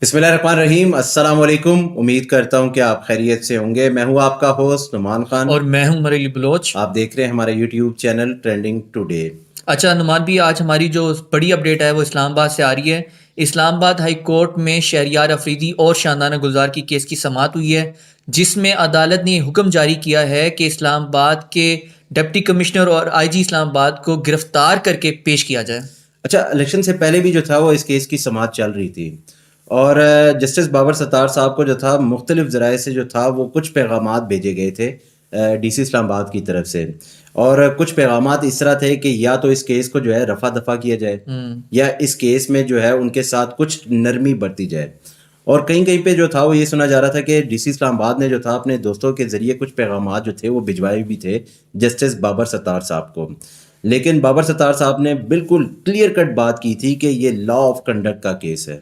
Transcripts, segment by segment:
بسم اللہ الرحمن الرحیم، السلام علیکم۔ امید کرتا ہوں کہ آپ خیریت سے ہوں گے۔ میں ہوں آپ کا ہوسٹ نعمان خان اور میں ہوں مریلی بلوچ۔ آپ دیکھ رہے ہیں ہمارا یوٹیوب چینل ٹرینڈنگ ٹوڈے۔ اچھا نعمان بھی، آج ہماری جو بڑی اپڈیٹ ہے وہ اسلام آباد سے آ رہی ہے۔ اسلام آباد ہائی کورٹ میں شہریار افریدی اور شاندانہ گلزار کی کیس کی سماعت ہوئی ہے، جس میں عدالت نے حکم جاری کیا ہے کہ اسلام آباد کے ڈپٹی کمشنر اور آئی جی اسلام آباد کو گرفتار کر کے پیش کیا جائے۔ اچھا، الیکشن سے پہلے بھی جو تھا وہ اس کیس کی سماعت چل رہی تھی، اور جسٹس بابر ستار صاحب کو جو تھا مختلف ذرائع سے جو تھا وہ کچھ پیغامات بھیجے گئے تھے ڈی سی اسلام آباد کی طرف سے، اور کچھ پیغامات اس طرح تھے کہ یا تو اس کیس کو جو ہے رفع دفع کیا جائے، یا اس کیس میں جو ہے ان کے ساتھ کچھ نرمی برتی جائے۔ اور کہیں کہیں پہ جو تھا وہ یہ سنا جا رہا تھا کہ ڈی سی اسلام آباد نے جو تھا اپنے دوستوں کے ذریعے کچھ پیغامات جو تھے وہ بھجوائے بھی تھے جسٹس بابر ستار صاحب کو، لیکن بابر ستار صاحب نے بالکل کلیئر کٹ بات کی تھی کہ یہ لا آف کنڈکٹ کا کیس ہے،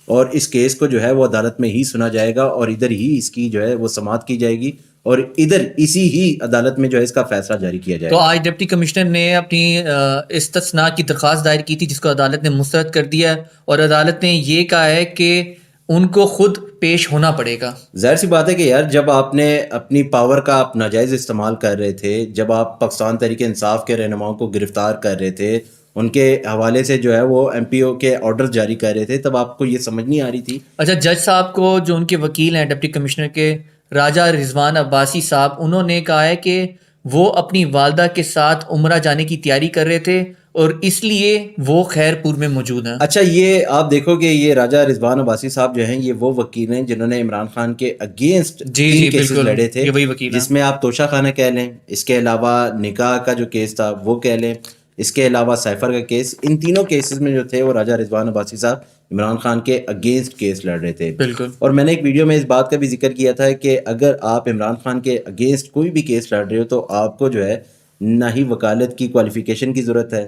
اور اس کیس کو جو ہے وہ عدالت میں ہی سنا جائے گا، اور ادھر ہی اس کی جو ہے وہ سماعت کی جائے گی، اور ادھر اسی ہی عدالت میں جو ہے اس کا فیصلہ جاری کیا جائے تو گا۔ آج ڈپٹی کمشنر نے اپنی استثناء کی درخواست دائر کی تھی، جس کو عدالت نے مسترد کر دیا ہے، اور عدالت نے یہ کہا ہے کہ ان کو خود پیش ہونا پڑے گا۔ ظاہر سی بات ہے کہ یار جب آپ نے اپنی پاور کا آپ ناجائز استعمال کر رہے تھے، جب آپ پاکستان تحریک انصاف کے رہنماؤں کو گرفتار کر رہے تھے، ان کے حوالے سے جو ہے وہ ایم پی او کے آرڈر جاری کر رہے تھے، تب آپ کو یہ سمجھ نہیں آ رہی تھی؟ اچھا، جج صاحب کو جو ان کے وکیل ہیں ڈپٹی کمشنر کے راجہ رضوان عباسی صاحب، انہوں نے کہا ہے کہ وہ اپنی والدہ کے ساتھ عمرہ جانے کی تیاری کر رہے تھے اور اس لیے وہ خیر پور میں موجود ہیں۔ اچھا، یہ آپ دیکھو کہ یہ راجہ رضوان عباسی صاحب جو ہیں یہ وہ وکیل ہیں جنہوں نے عمران خان کے اگینسٹ جی 3 کیسز بالکل، لڑے تھے، یہ وہی وکیل ہیں۔ جس میں آپ توشہ خانہ کہہ لیں، اس کے علاوہ نکاح کا جو کیس تھا وہ کہہ لیں، اس کے علاوہ سائفر کا کیس، ان تینوں کیسز میں جو تھے وہ راجہ رضوان عباسی صاحب عمران خان کے اگینسٹ کیس لڑ رہے تھے۔ بالکل، اور میں نے ایک ویڈیو میں اس بات کا بھی ذکر کیا تھا کہ اگر آپ عمران خان کے اگینسٹ کوئی بھی کیس لڑ رہے ہو تو آپ کو جو ہے نہ ہی وکالت کی کوالیفیکیشن کی ضرورت ہے،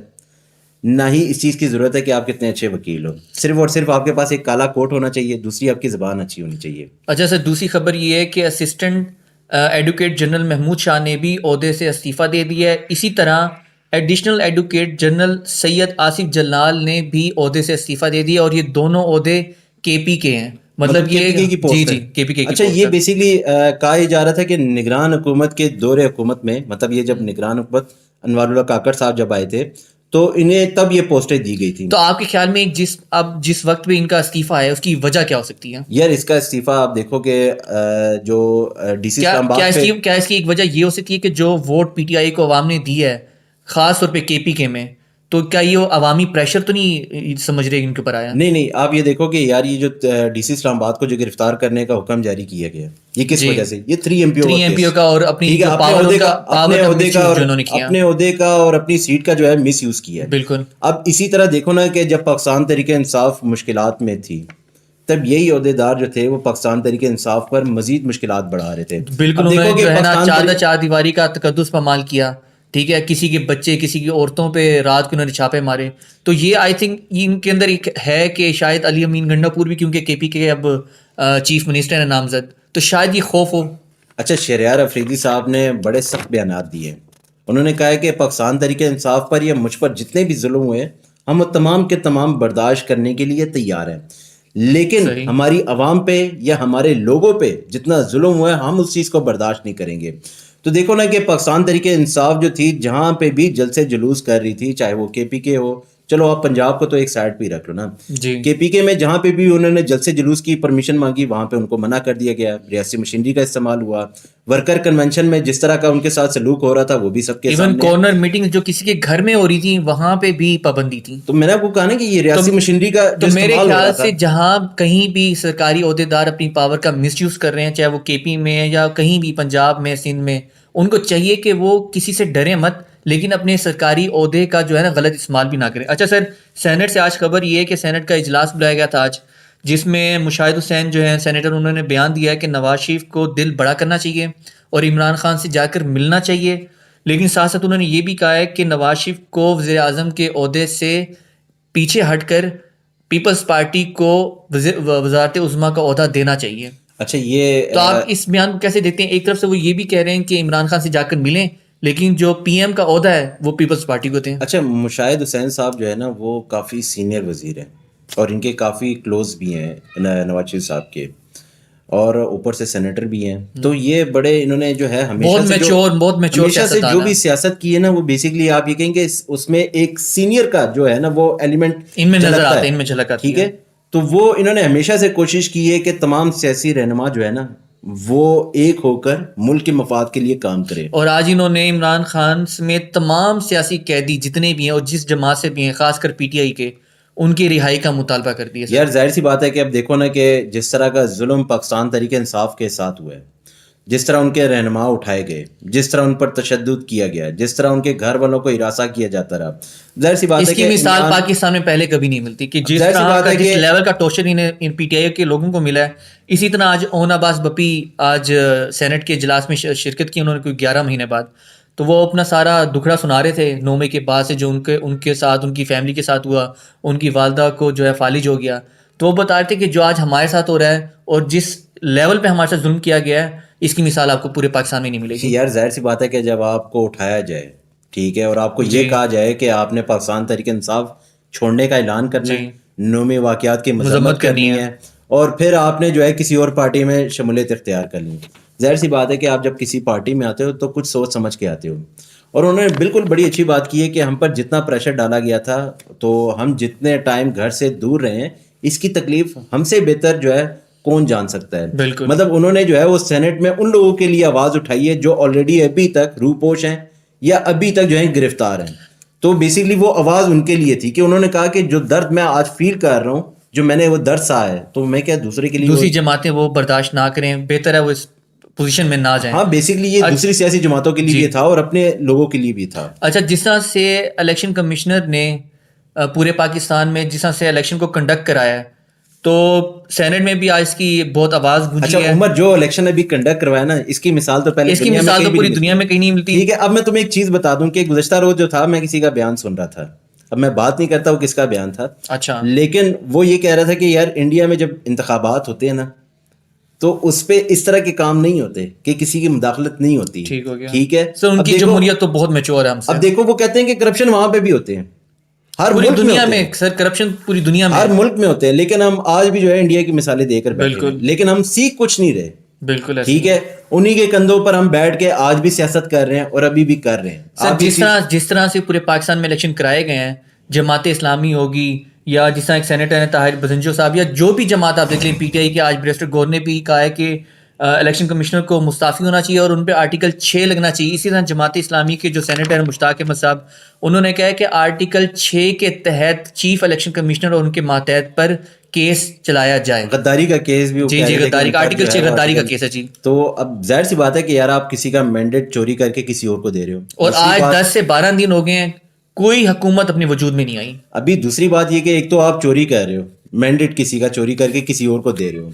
نہ ہی اس چیز کی ضرورت ہے کہ آپ کتنے اچھے وکیل ہو، صرف اور صرف آپ کے پاس ایک کالا کوٹ ہونا چاہیے، دوسری آپ کی زبان اچھی ہونی چاہیے۔ اچھا سر، دوسری خبر یہ ہے کہ اسسٹنٹ ایڈوکیٹ جنرل محمود شاہ نے بھی عہدے سے استعفیٰ دے دیا ہے۔ اسی طرح ایڈیشنل ایڈوکیٹ جنرل سید آصف جلال نے بھی عہدے سے استعفیٰ دے دیا، اور یہ دونوں عہدے کے پی کے ہیں، مطلب یہ KPK کی پوسٹ ہے۔ کے پی کے کی اچھا، پوسٹ یہ ہے۔ بیسیکلی کہا یہ جا رہا تھا کہ نگران حکومت کے دور حکومت میں، مطلب یہ جب نگران حکومت انوار اللہ کاکڑ صاحب جب آئے تھے تو انہیں تب یہ پوسٹیں دی گئی تھیں۔ تو آپ کے خیال میں جس وقت پہ ان کا استعفیٰ ہے اس کی وجہ کیا ہو سکتی ہے؟ یار اس کا استعفیٰ آپ دیکھو کہ جو ڈی سی اسلام آباد پہ کیا اس کی ایک وجہ یہ ہو سکتی ہے کہ جو ووٹ پی ٹی آئی کو عوام نے دی ہے، خاص طور پہ کے پی کے میں، تو کیا یہ عوامی پریشر تو نہیں سمجھ رہے ان کے اوپر آیا؟ نہیں، آپ یہ دیکھو کہ یار یہ جو ڈی سی اسلام آباد کو جو گرفتار کرنے کا حکم جاری کیا گیا، یہ کس وجہ سے؟ یہ 3 ایم پی او کا اور اپنی اپنے عہدے کا اور اپنی سیٹ کا جو ہے مس یوز کیا ہے۔ بالکل۔ اب اسی طرح دیکھو نا کہ جب پاکستان تحریک انصاف مشکلات میں تھی تب یہی عہدیدار جو تھے وہ پاکستان تحریک انصاف پر مزید مشکلات بڑھا رہے تھے۔ بالکل، انہوں نے جو ہے نا چار دیواری کا تقدس پامال کیا، ٹھیک ہے، کسی کے بچے کسی کی عورتوں پہ رات کو انہوں نے چھاپے مارے، تو یہ آئی تھنک ان کے اندر ایک ہے کہ شاید علی امین گنڈا پور بھی، کیونکہ کے پی کے اب چیف منسٹر ہیں نامزد، تو شاید یہ خوف ہو۔ اچھا، شہریار افریدی صاحب نے بڑے سخت بیانات دیے، انہوں نے کہا ہے کہ پاکستان تحریک انصاف پر یا مجھ پر جتنے بھی ظلم ہوئے ہم تمام کے تمام برداشت کرنے کے لیے تیار ہیں، لیکن ہماری عوام پہ یا ہمارے لوگوں پہ جتنا ظلم ہوا ہے ہم اس چیز کو برداشت نہیں کریں گے۔ تو دیکھو نا کہ پاکستان تحریک انصاف جو تھی جہاں پہ بھی جلسے جلوس کر رہی تھی، چاہے وہ کے پی کے ہو، چلو آپ پنجاب کو تو ایک سائڈ پہ ہی رکھ لو نا، کے پی کے میں جہاں پہ بھی انہوں نے جلسے جلوس کی پرمیشن مانگی وہاں پہ ان کو منع کر دیا گیا، ریاستی مشینری کا استعمال ہوا، ورکر کنونشن میں جس طرح کا ان کے ساتھ سلوک ہو رہا تھا وہ بھی سب کے سامنے، ایون کارنر میٹنگ جو کسی کے گھر میں ہو رہی تھی وہاں پہ بھی پابندی تھی۔ تو میں نے آپ کو کہا نا کہ یہ ریاستی مشینری کا تو میرے خیال سے جہاں کہیں بھی سرکاری عہدیدار اپنی پاور کا مس یوز کر رہے ہیں، چاہے وہ کے پی میں یا کہیں بھی پنجاب میں، سندھ میں، ان کو چاہیے کہ وہ کسی سے ڈرے مت، لیکن اپنے سرکاری عہدے کا جو ہے نا غلط استعمال بھی نہ کریں۔ اچھا سر، سینٹ سے آج خبر یہ ہے کہ سینٹ کا اجلاس بلایا گیا تھا آج، جس میں مشاہد حسین جو ہیں سینیٹر، انہوں نے بیان دیا ہے کہ نواز شریف کو دل بڑا کرنا چاہیے اور عمران خان سے جا کر ملنا چاہیے، لیکن ساتھ ساتھ انہوں نے یہ بھی کہا ہے کہ نواز شریف کو وزیر اعظم کے عہدے سے پیچھے ہٹ کر پیپلز پارٹی کو وزارت عظمیٰ کا عہدہ دینا چاہیے۔ اچھا، یہ تو آپ اس بیان کو کیسے دیکھتے ہیں؟ ایک طرف سے وہ یہ بھی کہہ رہے ہیں کہ عمران خان سے جا کر ملیں، لیکن جو پی ایم کا عہدہ ہے وہ پیپلز پارٹی کو دیں۔ اچھا، مشاہد حسین صاحب جو ہے نا وہ کافی سینئر وزیر ہیں، اور ان کے کافی کلوز بھی ہیں نواز شریف صاحب کے، اور اوپر سے سینیٹر بھی ہیں. تو یہ بڑے انہوں نے جو ہے بہت میچور ہمیشہ سے جو بھی سیاست کی ہے نا، وہ بیسکلی آپ یہ کہیں گے اس میں ایک سینئر کا جو ہے نا وہ ایلیمنٹ ان میں نظر آتا ہے، ان میں جھلک آتی ہے. ٹھیک ہے، تو وہ انہوں نے ہمیشہ سے کوشش کی ہے کہ تمام سیاسی رہنما جو ہے نا وہ ایک ہو کر ملک کے مفاد کے لیے کام کرے. اور آج انہوں نے عمران خان سمیت تمام سیاسی قیدی جتنے بھی ہیں اور جس جماعت سے بھی ہیں، خاص کر پی ٹی آئی کے، ان کی رہائی کا مطالبہ کر دیا. یار ظاہر سی بات ہے کہ اب دیکھو نا کہ جس طرح کا ظلم پاکستان تحریک انصاف کے ساتھ ہوا ہے، جس طرح ان کے رہنما اٹھائے گئے، جس طرح ان پر تشدد کیا گیا، جس طرح ان کے گھر والوں کو ہراساں کیا جاتا رہا، ظاہر سی بات ہے اس کی مثال پاکستان میں پہلے کبھی نہیں ملتی کہ جس طرح کا جس لیول کا torture in P T I کے لوگوں کو ملا ہے. اسی طرح آج اون عباس بپی آج سینٹ کے اجلاس میں شرکت کی، انہوں نے کوئی 11 مہینے بعد، تو وہ اپنا سارا دکھڑا سنا رہے تھے 9 مئی کے بعد سے جو ان کے ساتھ، ان کی فیملی کے ساتھ ہوا، ان کی والدہ کو جو ہے فالج ہو گیا. تو وہ بتا رہے تھے کہ جو آج ہمارے ساتھ ہو رہا ہے اور جس لیول پہ ہمارے ساتھ ظلم کیا گیا ہے، اس کی مثال آپ کو پورے پاکستان میں نہیں ملے گی. یار ظاہر سی بات ہے کہ جب آپ کو اٹھایا جائے، ٹھیک ہے، اور آپ کو یہ کہا جائے کہ آپ نے پاکستان تحریک انصاف چھوڑنے کا اعلان کرنا ہے، 9 مئی واقعات کی مذمت کرنی ہے، اور پھر آپ نے جو ہے کسی اور پارٹی میں شمولیت اختیار کر لی. ظاہر سی بات ہے کہ آپ جب کسی پارٹی میں آتے ہو تو کچھ سوچ سمجھ کے آتے ہو. اور انہوں نے بالکل بڑی اچھی بات کی ہے کہ ہم پر جتنا پریشر ڈالا گیا تھا، تو ہم جتنے ٹائم گھر سے دور رہے ہیں، اس کی تکلیف ہم سے بہتر جو ہے کون جان سکتا ہے. بالکل. مطلب انہوں نے جو ہے وہ سینٹ میں ان لوگوں کے لیے آواز اٹھائی ہے جو آلریڈی ابھی تک روپوش ہیں یا ابھی تک جو ہے گرفتار ہیں. تو بیسکلی وہ آواز ان کے لیے تھی کہ انہوں نے کہا کہ جو درد میں آج فیل کر رہا ہوں، جو میں نے وہ درد سہا ہے، تو میں کیا دوسرے کے لیے دوسری جماعتیں وہ برداشت نہ کریں، بہتر ہے وہ اس پوزیشن میں نہ جائیں. ہاں بیسکلی یہ دوسری سیاسی جماعتوں کے لیے بھی تھا اور اپنے لوگوں کے لیے بھی تھا. اچھا، جس طرح سے الیکشن کمشنر نے پورے پاکستان میں جس طرح سے الیکشن کو کنڈکٹ کرایا ہے، تو سینٹ میں بھی آج اس کی بہت آواز گونجی ہے. اچھا عمر، جو الیکشن ابھی کنڈکٹ کروایا نا، اس کی مثال تو پہلے پوری دنیا میں کہیں نہیں ملتی. ٹھیک ہے، اب میں تمہیں ایک چیز بتا دوں کہ گزشتہ روز جو تھا، میں کسی کا بیان سن رہا تھا، اب میں بات نہیں کرتا وہ کس کا بیان تھا. اچھا. لیکن وہ یہ کہہ رہا تھا کہ یار انڈیا میں جب انتخابات ہوتے ہیں نا، تو اس پہ اس طرح کے کام نہیں ہوتے کہ کسی کی مداخلت نہیں ہوتی. ٹھیک ہو گیا. ٹھیک ہے، ان کی جمہوریت تو بہت میچور ہے ہم سے. اب دیکھو وہ کہتے ہیں کہ کرپشن وہاں پہ بھی ہوتے ہیں، ہر پوری دنیا میں. سر کرپشن پوری دنیا میں، ہر ملک میں ہوتے ہیں، لیکن ہم آج بھی جو ہے انڈیا کی مثالیں دے کر بیٹھے ہیں، لیکن ہم سیکھ کچھ نہیں رہے. بالکل ٹھیک ہے، انہی کے کندھوں پر ہم بیٹھ کے آج بھی سیاست کر رہے ہیں اور ابھی بھی کر رہے ہیں. سر جس طرح سے پورے پاکستان میں الیکشن کرائے گئے ہیں، جماعت اسلامی ہوگی یا جس طرح ایک سینیٹر ہیں طاہر بزنجو صاحب، یا جو بھی جماعت آپ دیکھ لیں، پی ٹی آئی کے آج بیرسٹر گور نے بھی کہا ہے کہ الیکشن کمشنر کو مستعفی ہونا چاہیے اور ان پہ آرٹیکل 6 لگنا چاہیے. اسی طرح جماعت اسلامی کے جو سینیٹر ہیں مشتاق احمد صاحب، انہوں نے کہا ہے کہ آرٹیکل 6 کے تحت چیف الیکشن کمشنر اور ان کے ماتحت پر کیس چلایا جائے. غداری کا کیس بھی، جی غداری کا آرٹیکل 6 غداری کا کیس ہے. جی تو اب ظاہر سی بات ہے کہ یار آپ کسی کا مینڈیٹ چوری کر کے کسی اور کو دے رہے ہو، اور آج 10 سے 12 دن ہو گئے ہیں کوئی حکومت اپنے وجود میں نہیں آئی. ابھی دوسری بات یہ کہ ایک تو آپ چوری کر رہے ہو، مینڈیٹ کسی کا چوری کر کے کسی اور کو دے رہے ہو.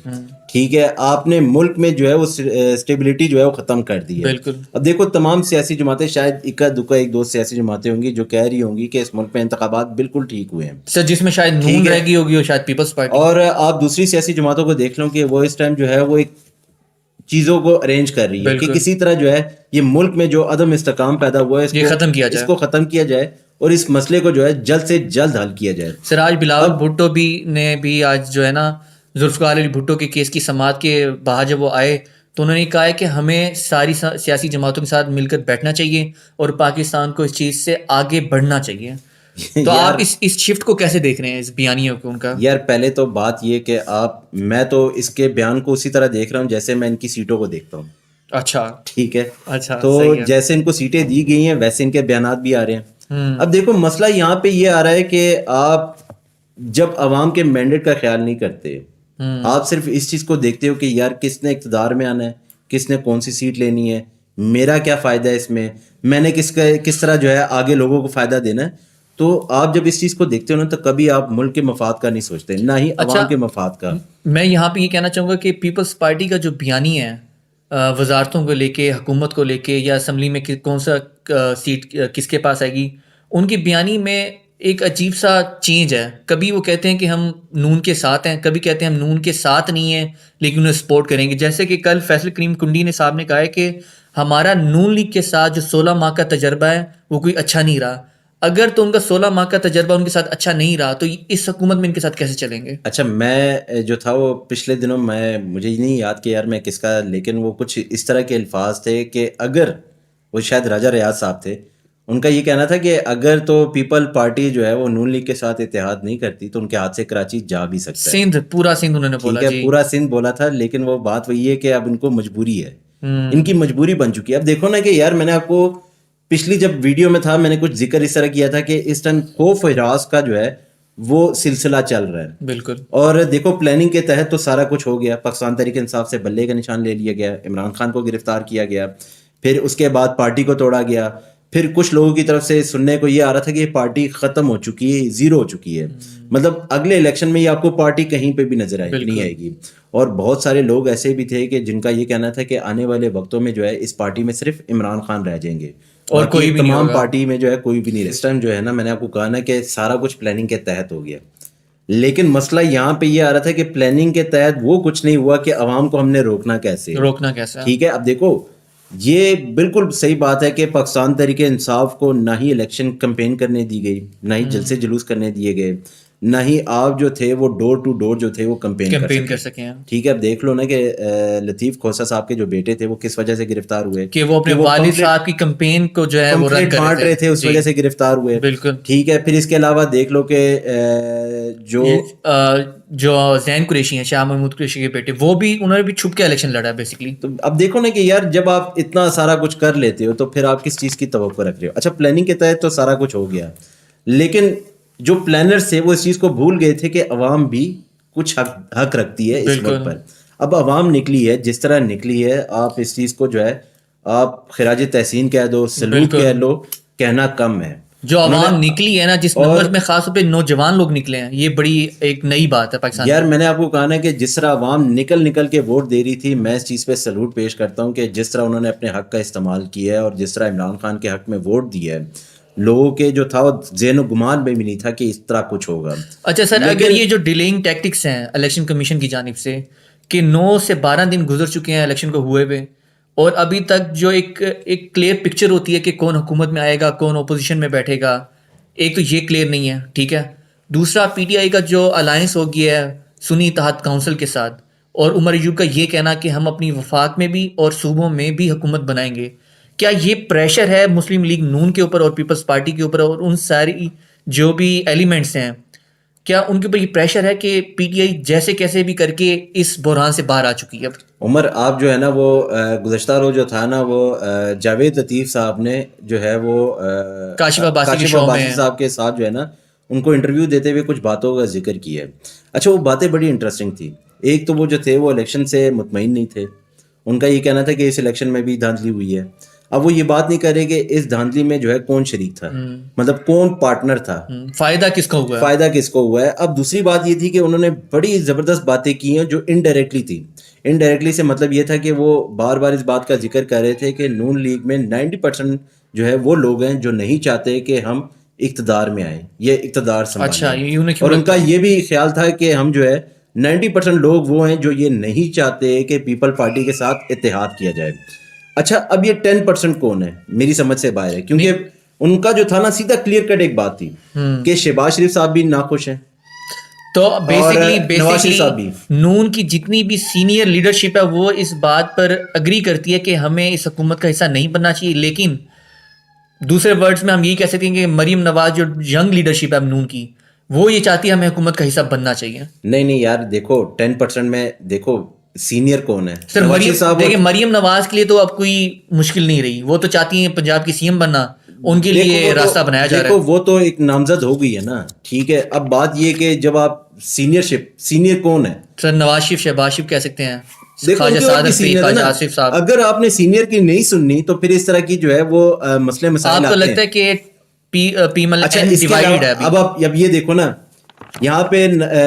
ٹھیک ہے، آپ نے ملک میں جو ہے وہ اسٹیبلٹی جو ہے وہ ختم کر دی ہے. بالکل. اب دیکھو تمام سیاسی جماعتیں، شاید اکا دکا ایک دو سیاسی جماعتیں ہوں گی جو کہہ رہی ہوں گی کہ اس ملک میں انتخابات بالکل ٹھیک ہوئے ہیں سر، جس میں شاید نون رہ گئی ہوگی اور شاید پیپلز پارٹی. اور آپ دوسری سیاسی جماعتوں کو دیکھ لو کہ وہ اس ٹائم جو ہے وہ ایک چیزوں کو ارینج کر رہی ہے کہ کسی طرح جو ہے یہ ملک میں جو عدم استحکام پیدا ہوا ہے اس کو ختم کیا جائے اور اس مسئلے کو جو ہے جلد سے جلد حل کیا جائے. سر آج بلاول بھٹو نے بھی آج جو ہے نا ذوالفقار علی بھٹو کے کیس کی سماعت کے بعد جب وہ آئے تو انہوں نے کہا ہے کہ ہمیں ساری سیاسی جماعتوں کے ساتھ مل کر بیٹھنا چاہیے اور پاکستان کو اس چیز سے آگے بڑھنا چاہیے. تو آپ اس شفٹ کو کیسے دیکھ رہے ہیں، اس بیانیوں کو ان کا؟ یار پہلے تو بات یہ کہ میں تو اس کے بیان کو اسی طرح دیکھ رہا ہوں جیسے میں ان کی سیٹوں کو دیکھتا ہوں. اچھا ٹھیک ہے. اچھا، تو جیسے ان کو سیٹیں دی گئی ہیں ویسے ان کے بیانات بھی آ رہے ہیں. اب دیکھو مسئلہ یہاں پہ یہ آ رہا ہے کہ آپ جب عوام کے مینڈیٹ کا خیال نہیں کرتے، آپ صرف اس چیز کو دیکھتے ہو کہ یار کس نے اقتدار میں آنا ہے، کس نے کون سی سیٹ لینی ہے، میرا کیا فائدہ ہے اس میں نے کس طرح جو ہے آگے لوگوں کو فائدہ دینا ہے. تو آپ جب اس چیز کو دیکھتے ہو نا تو کبھی آپ ملک کے مفاد کا نہیں سوچتے، نہ ہی عوام کے مفاد کا. میں یہاں پہ یہ کہنا چاہوں گا کہ پیپلز پارٹی کا جو بیانی ہے وزارتوں کو لے کے، حکومت کو لے کے، یا اسمبلی میں کون سا سیٹ کس کے پاس آئے گی، ان کی بیانی میں ایک عجیب سا چینج ہے. کبھی وہ کہتے ہیں کہ ہم نون کے ساتھ ہیں، کبھی کہتے ہیں ہم نون کے ساتھ نہیں ہیں لیکن انہیں سپورٹ کریں گے. جیسے کہ کل فیصل کریم کنڈی نے صاحب نے کہا ہے کہ ہمارا نون لیگ کے ساتھ جو 16 ماہ کا تجربہ ہے وہ کوئی اچھا نہیں رہا. اگر تو ان کا 16 ماہ کا تجربہ ان کے ساتھ اچھا نہیں رہا تو اس حکومت میں ان کے ساتھ کیسے چلیں گے؟ اچھا، میں جو تھا وہ پچھلے دنوں مجھے نہیں یاد کہ یار میں کس کا، لیکن وہ کچھ اس طرح کے الفاظ تھے کہ اگر وہ شاید راجہ ریاض صاحب تھے، ان کا یہ کہنا تھا کہ اگر تو پیپل پارٹی جو ہے وہ نون لیگ کے ساتھ اتحاد نہیں کرتی تو ان کے ہاتھ سے کراچی جا بھی سکتا ہے. سندھ، پورا سندھ انہوں نے بولا. ٹھیک ہے، پورا سندھ بولا تھا، لیکن وہ بات وہی ہے کہ اب ان کو مجبوری ہے، ان کی مجبوری بن چکی ہے. اب دیکھو نا کہ یار میں نے آپ کو پچھلی جب ویڈیو میں تھا میں نے کچھ ذکر اس طرح کیا تھا کہ اس ٹائم خوف و ہراس کا جو ہے وہ سلسلہ چل رہا ہے. بالکل. اور دیکھو پلاننگ کے تحت تو سارا کچھ ہو گیا، پاکستان تحریک انصاف سے بلے کا نشان لے لیا گیا، عمران خان کو گرفتار کیا گیا، پھر اس کے بعد پارٹی کو توڑا گیا. پھر کچھ لوگوں کی طرف سے سننے کو یہ آ رہا تھا کہ یہ پارٹی ختم ہو چکی ہے، زیرو ہو چکی ہے، مطلب اگلے الیکشن میں یہ آپ کو پارٹی کہیں پہ بھی نظر نہیں آئے گی. اور بہت سارے لوگ ایسے بھی تھے کہ جن کا یہ کہنا تھا کہ آنے والے وقتوں میں جو ہے اس پارٹی میں صرف عمران خان رہ جائیں گے اور کوئی بھی تمام پارٹی میں جو ہے کوئی بھی نہیں. اس ٹائم جو ہے نا میں نے آپ کو کہا نا کہ سارا کچھ پلاننگ کے تحت ہو گیا، لیکن مسئلہ یہاں پہ یہ آ رہا تھا کہ پلاننگ کے تحت وہ کچھ نہیں ہوا کہ عوام کو ہم نے روکنا کیسے. ٹھیک ہے، اب دیکھو یہ بالکل صحیح بات ہے کہ پاکستان تحریک انصاف کو نہ ہی الیکشن کمپین کرنے دی گئی، نہ ہی جلسے جلوس کرنے دیے گئے، نہ ہی آپ جو تھے وہ ڈور ٹو ڈور جو تھے وہ کمپین کر سکیں. ٹھیک ہے، اب دیکھ لو نا کہ لطیف کھوسہ صاحب کے جو بیٹے تھے وہ کس وجہ سے گرفتار ہوئے کہ وہ اپنے والد صاحب کی کمپین کو جو ہے وہ رن کر رہے تھے، اس وجہ سے گرفتار ہوئے. بالکل ٹھیک ہے، پھر اس کے علاوہ دیکھ لو کہ جو زین قریشی ہیں، شاہ محمود قریشی کے بیٹے، وہ بھی انہوں نے بھی چھپ کے الیکشن لڑا بیسیکلی. تو اب دیکھو نا کہ یار جب آپ اتنا سارا کچھ کر لیتے ہو تو پھر آپ کس چیز کی توقع رکھ رہے ہو. اچھا پلاننگ کے تحت تو سارا کچھ ہو گیا، لیکن جو پلانرز تھے وہ اس چیز کو بھول گئے تھے کہ عوام بھی کچھ حق رکھتی ہے اس وقت پر. اب عوام نکلی ہے جس طرح نکلی ہے، آپ اس چیز کو جو ہے آپ خراج تحسین کہہ دو، سلوٹ کہہ لو، کہنا کم ہے. جو عوام نکلی ہے نا، جس نمبر میں خاص طور پہ نوجوان لوگ نکلے ہیں، یہ بڑی ایک نئی بات ہے پاکستان. یار میں نے آپ کو کہا نا کہ جس طرح عوام نکل کے ووٹ دے رہی تھی، میں اس چیز پہ سلوٹ پیش کرتا ہوں کہ جس طرح انہوں نے اپنے حق کا استعمال کیا ہے اور جس طرح عمران خان کے حق میں ووٹ دیا ہے، لوگوں کے جو تھا وہ ذہن و گمان میں بھی نہیں تھا کہ اس طرح کچھ ہوگا. اچھا سر، اگر یہ جو ڈیلیئنگ ٹیکٹکس ہیں الیکشن کمیشن کی جانب سے کہ 9 سے 12 دن گزر چکے ہیں الیکشن کو ہوئے ہوئے، اور ابھی تک جو ایک کلیئر پکچر ہوتی ہے کہ کون حکومت میں آئے گا، کون اپوزیشن میں بیٹھے گا، ایک تو یہ کلیئر نہیں ہے. ٹھیک ہے، دوسرا پی ٹی آئی کا جو الائنس ہو گیا ہے سنی اتحاد کونسل کے ساتھ، اور عمر ایوب کا یہ کہنا کہ ہم اپنی وفاق میں بھی اور صوبوں میں بھی حکومت بنائیں گے. کیا یہ پریشر ہے مسلم لیگ نون کے اوپر اور پیپلز پارٹی کے اوپر اور ان ساری جو بھی ایلیمنٹس ہیں، کیا ان کے اوپر یہ پریشر ہے کہ پی ٹی آئی جیسے کیسے بھی کر کے اس بحران سے باہر آ چکی ہے؟ عمر آپ جو ہے نا وہ گزشتہ روز جو تھا نا وہ جاوید لطیف صاحب نے جو ہے وہ کاشف عباسی صاحب کے ساتھ جو ہے نا ان کو انٹرویو دیتے ہوئے کچھ باتوں کا ذکر کیا ہے. اچھا وہ باتیں بڑی انٹرسٹنگ تھی. ایک تو وہ جو تھے وہ الیکشن سے مطمئن نہیں تھے، ان کا یہ کہنا تھا کہ اس الیکشن میں بھی دھاندلی ہوئی ہے. اب وہ یہ بات نہیں کر رہے کہ اس دھاندلی میں جو ہے کون شریک تھا، مطلب کون پارٹنر تھا، فائدہ کس کو ہوا ہے. اب دوسری بات یہ تھی کہ انہوں نے بڑی زبردست باتیں کی ہیں جو انڈائریکٹلی تھی. انڈائریکٹلی سے مطلب یہ تھا کہ وہ بار بار اس بات کا ذکر کر رہے تھے کہ نون لیگ میں 90% جو ہے وہ لوگ ہیں جو نہیں چاہتے کہ ہم اقتدار میں آئیں، یہ اقتدار سنبھالیں. اور ان کا یہ بھی خیال تھا کہ ہم جو ہے 90% لوگ وہ ہیں جو یہ نہیں چاہتے کہ پیپل پارٹی کے ساتھ اتحاد کیا جائے. اچھا اب یہ 10% کون ہے میری سمجھ سے باہر ہے، کیونکہ ان کا جو تھا نا سیدھا کلیئر کٹ ایک بات تھی کہ شہباز شریف صاحب بھی ناخوش ہیں، تو بیسیکلی نون کی جتنی بھی سینئر لیڈرشپ ہے وہ اس بات پر اگری کرتی ہے کہ ہمیں اس حکومت کا حصہ نہیں بننا چاہیے. لیکن دوسرے ورڈز میں ہم یہی کہہ سکتے ہیں کہ مریم نواز جو ینگ لیڈرشپ ہے نون کی، وہ یہ چاہتی ہے ہمیں حکومت کا حصہ بننا چاہیے. نہیں یار دیکھو 10% میں دیکھو سینئر کون ہے سر. دیکھیں مریم نواز کے لیے تو اب کوئی مشکل نہیں رہی، وہ تو چاہتی ہیں پنجاب کی سی ایم بننا، ان کے لیے راستہ بنایا جا رہا ہے. وہ تو ایک نامزد ہو گئی ہے نا. ٹھیک ہے، اب بات یہ کہ جب آپ سینئر کون ہے سر؟ نواز شریف، شہباز شریف کہہ سکتے ہیں، اگر آپ نے سینئر کی نہیں سننی تو پھر اس طرح کی جو ہے وہ مسئلے مسائل آپ کو لگتا ہے کہ اب یہ دیکھو نا یہاں پہ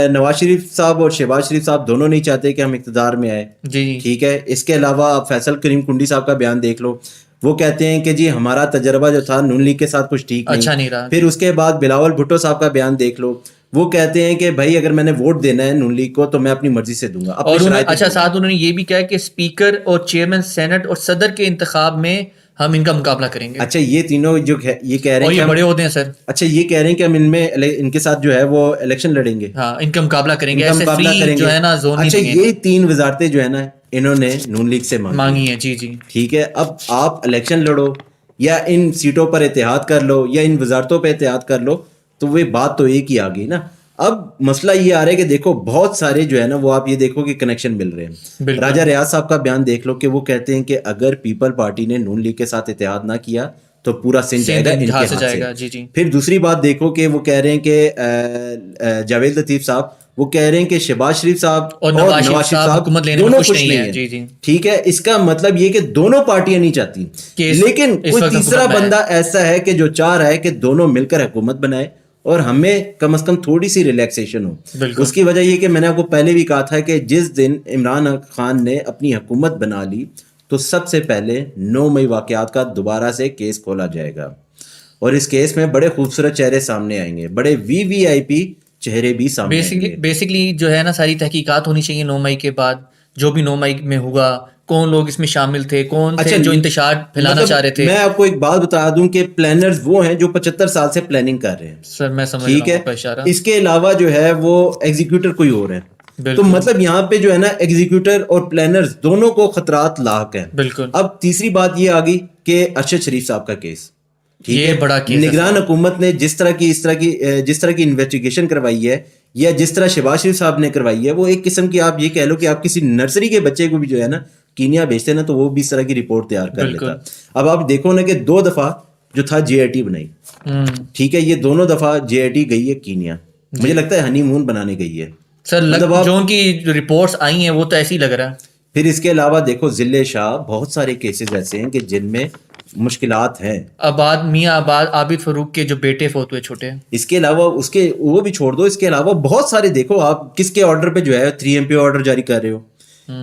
نواز شریف صاحب اور شہباز شریف صاحب دونوں نہیں چاہتے کہ ہم اقتدار میں آئے. جی ٹھیک ہے، اس کے علاوہ آپ فیصل کریم کنڈی صاحب کا بیان دیکھ لو، وہ کہتے ہیں کہ جی ہمارا تجربہ جو تھا نون لیگ کے ساتھ کچھ ٹھیک اچھا نہیں رہا. پھر اس کے بعد بلاول بھٹو صاحب کا بیان دیکھ لو، وہ کہتے ہیں کہ بھائی اگر میں نے ووٹ دینا ہے نون لیگ کو تو میں اپنی مرضی سے دوں گا. اور اچھا ساتھ انہوں نے یہ بھی کہا کہ اسپیکر اور چیئرمین سینٹ اور صدر کے انتخاب میں ہم ان کا مقابلہ کریں گے. اچھا یہ تینوں جو یہ کہہ رہے اور ہیں یہ کہ بڑے عہدے ہیں سر. اچھا یہ کہہ رہے ہیں کہ ہم ان کے ساتھ جو ہے وہ الیکشن لڑیں گے, ہاں ان کا مقابلہ کریں ان گے, کا ایسے مقابلہ فری کریں جو گے. ہے نا زون اچھا نہیں دیں گے. یہ 3 وزارتیں جو ہے نا انہوں نے نون لیگ سے مانگی ہیں. جی جی ٹھیک ہے, اب آپ الیکشن لڑو یا ان سیٹوں پر اتحاد کر لو یا ان وزارتوں پہ اتحاد کر لو, تو وہ بات تو ایک ہی آ گئی نا. اب مسئلہ یہ آ رہا ہے کہ دیکھو بہت سارے جو ہے نا وہ آپ یہ دیکھو کہ کنیکشن مل رہے ہیں. راجہ ریاض صاحب کا بیان دیکھ لو کہ وہ کہتے ہیں کہ اگر پیپل پارٹی نے نون لیگ کے ساتھ اتحاد نہ کیا تو پورا سندھ جائے گا ان کے ہاتھ سے. جی جی. پھر دوسری بات دیکھو کہ وہ کہہ رہے ہیں کہ جاوید لطیف صاحب وہ کہہ رہے ہیں کہ شہباز شریف صاحب اور نواز شریف صاحب حکومت لینے میں دونوں خوش نہیں ہیں. جی جی. ٹھیک ہے, اس کا مطلب یہ کہ دونوں پارٹیاں نہیں چاہتی, لیکن کوئی تیسرا بندہ ایسا ہے کہ جو چاہ رہا ہے کہ دونوں مل کر حکومت بنائے اور ہمیں کم از کم تھوڑی سی ریلیکسیشن ہو. اس کی وجہ یہ کہ میں نے آپ کو پہلے بھی کہا تھا کہ جس دن عمران خان نے اپنی حکومت بنا لی تو سب سے پہلے 9 مئی واقعات کا دوبارہ سے کیس کھولا جائے گا, اور اس کیس میں بڑے خوبصورت چہرے سامنے آئیں گے, بڑے VVIP چہرے بھی سامنے آئیں گے. بیسکلی جو ہے نا ساری تحقیقات ہونی چاہیے 9 مئی کے بعد, جو بھی 9 مئی میں ہوا, کون لوگ اس میں شامل تھے, کون تھے جو انتشار پھیلانا چاہ رہے تھے. میں آپ کو ایک بات بتا دوں کہ پلانرز وہ ہیں جو 75 سال سے پلاننگ کر رہے ہیں. سر میں سمجھ رہا ہوں اشارہ. اس کے علاوہ جو ہے وہ ایگزیکیوٹر کوئی اور ہے. تو مطلب یہاں پہ جو ہے نا ایگزیکیوٹر اور پلانرز دونوں کو خطرات لاحق ہیں. بالکل. اب تیسری بات یہ آ گئی کہ ارشد شریف صاحب کا کیس, یہ بڑا کیس ہے. نگران حکومت نے جس طرح کی انویسٹیگیشن کروائی ہے یا جس طرح شہباز شریف صاحب نے کروائی ہے, وہ ایک قسم کی آپ یہ کہہ لو کہ آپ کسی نرسری کے بچے کو بھی جو ہے نا کینیا بھیجتے نا تو وہ بھی اس طرح کی رپورٹ تیار کر لیتا. اب آپ دیکھو نا کہ 2 دفعہ جو تھا JIT بنائی, ٹھیک ہے, یہ دونوں دفعہ JIT گئی ہے کینیا, مجھے لگتا ہے ہنی مون بنانے گئی ہے سر. جو ان کی رپورٹس آئی ہیں وہ تو ایسے ہی لگ رہا ہے. پھر اس کے علاوہ دیکھو ضلع شاہ, بہت سارے کیسز ایسے ہیں کہ جن میں مشکلات ہیں. میاں عابد فاروق کے جو بیٹے فوت ہوئے چھوٹے, اس کے علاوہ وہ بھی چھوڑ دو, اس کے علاوہ بہت سارے دیکھو آپ کس کے آرڈر پہ جو ہے 3MP آرڈر جاری کر رہے ہو,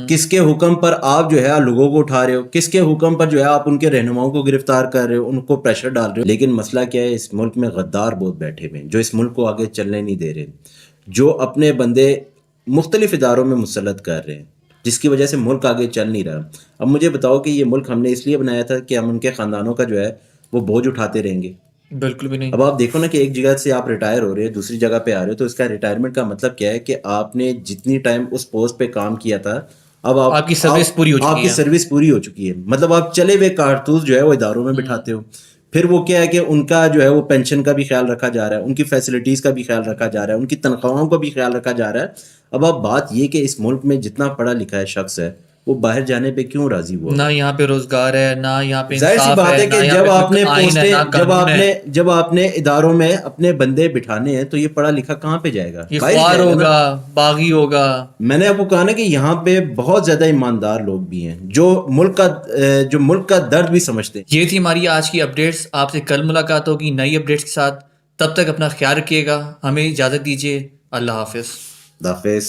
کس کے حکم پر آپ جو ہے لوگوں کو اٹھا رہے ہو, کس کے حکم پر جو ہے آپ ان کے رہنماؤں کو گرفتار کر رہے ہو, ان کو پریشر ڈال رہے ہو. لیکن مسئلہ کیا ہے, اس ملک میں غدار بہت بیٹھے ہوئے ہیں جو اس ملک کو آگے چلنے نہیں دے رہے, جو اپنے بندے مختلف اداروں میں مسلط کر رہے ہیں, جس کی وجہ سے ملک آگے چل نہیں رہا. اب مجھے بتاؤ کہ یہ ملک ہم نے اس لیے بنایا تھا کہ ہم ان کے خاندانوں کا جو ہے وہ بوجھ اٹھاتے رہیں گے؟ بالکل بھی نہیں. اب آپ دیکھو نا کہ ایک جگہ سے آپ ریٹائر ہو رہے ہیں دوسری جگہ پہ آ رہے ہو, تو اس کا ریٹائرمنٹ کا مطلب کیا ہے کہ آپ نے جتنی ٹائم اس پوسٹ پہ کام کیا تھا اب آپ کی سروس پوری ہو چکی ہے. آپ کی سروس پوری ہو چکی ہے, مطلب آپ چلے ہوئے کارتوس جو ہے وہ اداروں میں بٹھاتے ہو. پھر وہ کیا ہے کہ ان کا جو ہے وہ پینشن کا بھی خیال رکھا جا رہا ہے, ان کی فیسلٹیز کا بھی خیال رکھا جا رہا ہے, ان کی تنخواہوں کا بھی خیال رکھا جا رہا ہے. اب آپ بات یہ کہ اس ملک میں جتنا پڑھا لکھا ہے شخص ہے وہ باہر جانے پہ کیوں راضی ہوا؟ نہ یہاں پہ روزگار ہے, نہ یہاں پہ ظاہر سی بات ہے کہ جب آپ نے اداروں میں اپنے بندے بٹھانے ہیں تو یہ پڑھا لکھا کہاں پہ جائے گا؟ یہ خوار ہوگا, باغی ہوگا. میں نے آپ کو کہا نا کہ یہاں پہ بہت زیادہ ایماندار لوگ بھی ہیں جو ملک کا درد بھی سمجھتے ہیں. یہ تھی ہماری آج کی اپڈیٹس. آپ سے کل ملاقات ہوگی نئی اپڈیٹس کے ساتھ. تب تک اپنا خیال رکھیے گا. ہمیں اجازت دیجیے. اللہ حافظ. اللہ حافظ.